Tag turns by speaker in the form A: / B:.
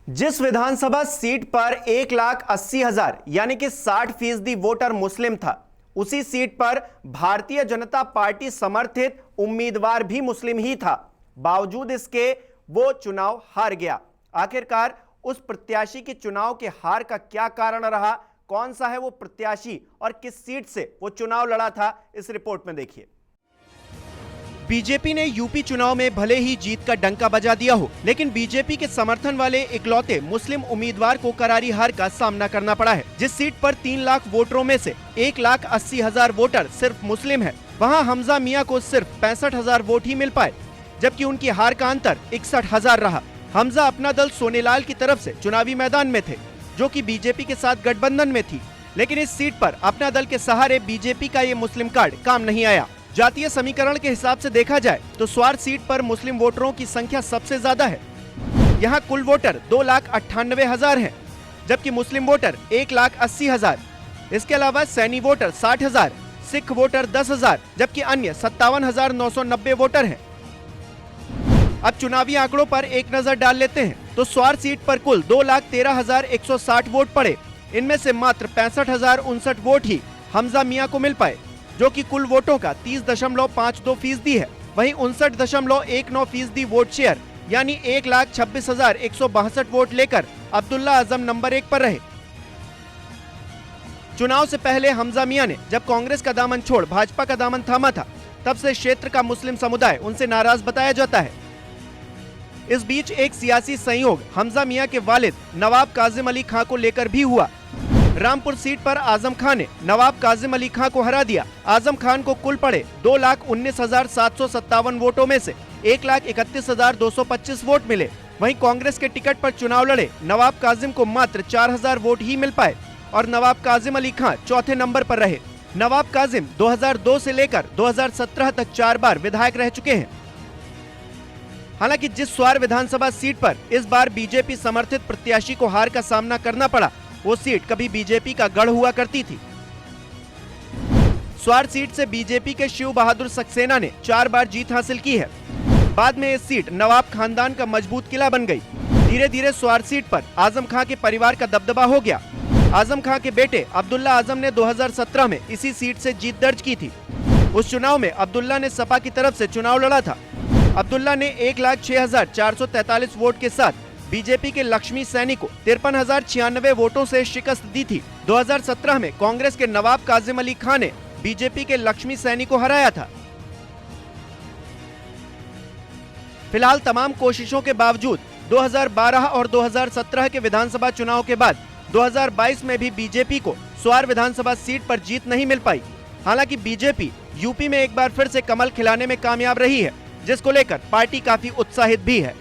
A: जिस विधानसभा सीट पर 1,80,000 यानी कि 60% वोटर मुस्लिम था, उसी सीट पर भारतीय जनता पार्टी समर्थित उम्मीदवार भी मुस्लिम ही था। बावजूद इसके वो चुनाव हार गया। आखिरकार उस प्रत्याशी के चुनाव के हार का क्या कारण रहा, कौन सा है वो प्रत्याशी और किस सीट से वो चुनाव लड़ा था, इस रिपोर्ट में देखिए। बीजेपी ने यूपी चुनाव में भले ही जीत का डंका बजा दिया हो, लेकिन बीजेपी के समर्थन वाले इकलौते मुस्लिम उम्मीदवार को करारी हार का सामना करना पड़ा है। जिस सीट पर 3 लाख वोटरों में से 1,80,000 वोटर सिर्फ मुस्लिम है, वहां हमजा मियां को सिर्फ 65,000 वोट ही मिल पाए, जबकि उनकी हार का अंतर 61,000 रहा। हमजा अपना दल सोनेलाल की तरफ से चुनावी मैदान में थे, जो कि बीजेपी के साथ गठबंधन में थी, लेकिन इस सीट पर अपना दल के सहारे बीजेपी का ये मुस्लिम कार्ड काम नहीं आया। जातीय समीकरण के हिसाब से देखा जाए तो स्वार सीट पर मुस्लिम वोटरों की संख्या सबसे ज्यादा है। यहाँ कुल वोटर 2,98,000 हैं, जबकि मुस्लिम वोटर 1,80,000। इसके अलावा सैनी वोटर 60,000, सिख वोटर 10,000, जबकि अन्य 57,990 वोटर हैं। अब चुनावी आंकड़ों पर एक नजर डाल लेते हैं तो स्वार सीट पर कुल 2,13,160 वोट पड़े। इनमें से मात्र 65,059 वोट ही हमजा मियां को मिल पाए, जो कि कुल वोटों का 30.52% है। वहीं 59.19% वोट शेयर यानी 1,26,162 वोट लेकर अब्दुल्ला आजम नंबर 1 पर रहे। चुनाव से पहले हमजा मियां ने जब कांग्रेस का दामन छोड़ भाजपा का दामन थामा था, तब से क्षेत्र का मुस्लिम समुदाय उनसे नाराज बताया जाता है। इस बीच एक सियासी संयोग हमजा मियां के वालिद नवाब काजिम अली खां को लेकर भी हुआ। रामपुर सीट पर आजम खान ने नवाब काजिम अली खां को हरा दिया। आजम खान को कुल पड़े 2,19,757 वोटों में से 1,31,225 वोट मिले। वहीं कांग्रेस के टिकट पर चुनाव लड़े नवाब काजिम को मात्र 4,000 वोट ही मिल पाए और नवाब काजिम अली खां चौथे नंबर पर रहे। नवाब काजिम 2002 से लेकर 2017 तक 4 बार विधायक रह चुके हैं। हालांकि जिस स्वार विधानसभा सीट पर इस बार बीजेपी समर्थित प्रत्याशी को हार का सामना करना पड़ा, वो सीट कभी बीजेपी का गढ़ हुआ करती थी। स्वार सीट से बीजेपी के शिव बहादुर सक्सेना ने 4 बार जीत हासिल की है। बाद में ये सीट नवाब खानदान का मजबूत किला बन गई। धीरे धीरे स्वार सीट पर आजम खां के परिवार का दबदबा हो गया। आजम खां के बेटे अब्दुल्ला आजम ने 2017 में इसी सीट से जीत दर्ज की थी। उस चुनाव में अब्दुल्ला ने सपा की तरफ से चुनाव लड़ा था। अब्दुल्ला ने 1,06,443 वोट के साथ बीजेपी के लक्ष्मी सैनी को 53,096 वोटों से शिकस्त दी थी। 2017 में कांग्रेस के नवाब काजिम अली खां ने बीजेपी के लक्ष्मी सैनी को हराया था। फिलहाल तमाम कोशिशों के बावजूद 2012 और 2017 के विधानसभा चुनाव के बाद 2022 में भी बीजेपी को स्वार विधानसभा सीट पर जीत नहीं मिल पाई। हालांकि बीजेपी यूपी में एक बार फिर से कमल खिलाने में कामयाब रही है, जिसको लेकर पार्टी काफी उत्साहित भी है।